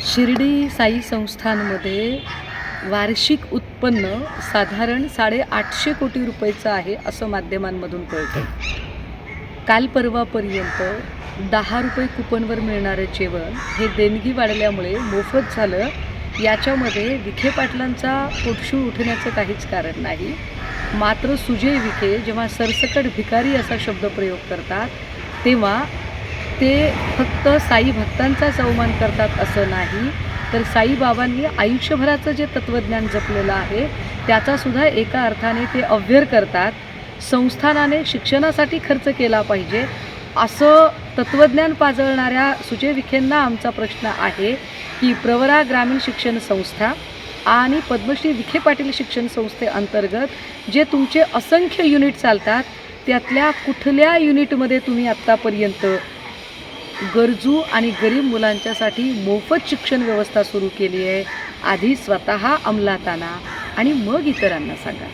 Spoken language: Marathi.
शिर्डी साई संस्थानमध्ये वार्षिक उत्पन्न साधारण 850 कोटी रुपयाचं आहे असं माध्यमांमधून कळतं. काल परवापर्यंत 10 रुपये कुपनवर मिळणारं जेवण हे देणगी वाढल्यामुळे मोफत झालं. याच्यामध्ये विखे पाटलांचा पोटशूळ उठण्याचं काहीच कारण नाही. मात्र सुजय विखे जेव्हा सरसकट भिकारी असा शब्दप्रयोग करतात तेव्हा ते फक्त साई भक्तांचाच अवमान करतात असं नाही, तर साईबाबांनी आयुष्यभराचं जे तत्त्वज्ञान जपलेलं आहे त्याचासुद्धा एका अर्थाने ते अव्यय करतात. संस्थानाने शिक्षणासाठी खर्च केला पाहिजे असं तत्त्वज्ञान पाजळणाऱ्या सुजय विखेंना आमचा प्रश्न आहे की प्रवरा ग्रामीण शिक्षण संस्था आणि पद्मश्री विखे पाटील शिक्षण संस्थेअंतर्गत जे तुमचे असंख्य युनिट चालतात त्यातल्या कुठल्या युनिटमध्ये तुम्ही आत्तापर्यंत गरजू आणि गरीब मुलांच्यासाठी मोफत शिक्षण व्यवस्था सुरू केली आहे? आधी स्वतः अंमलात आणा आणि मग इतरांना सांगा.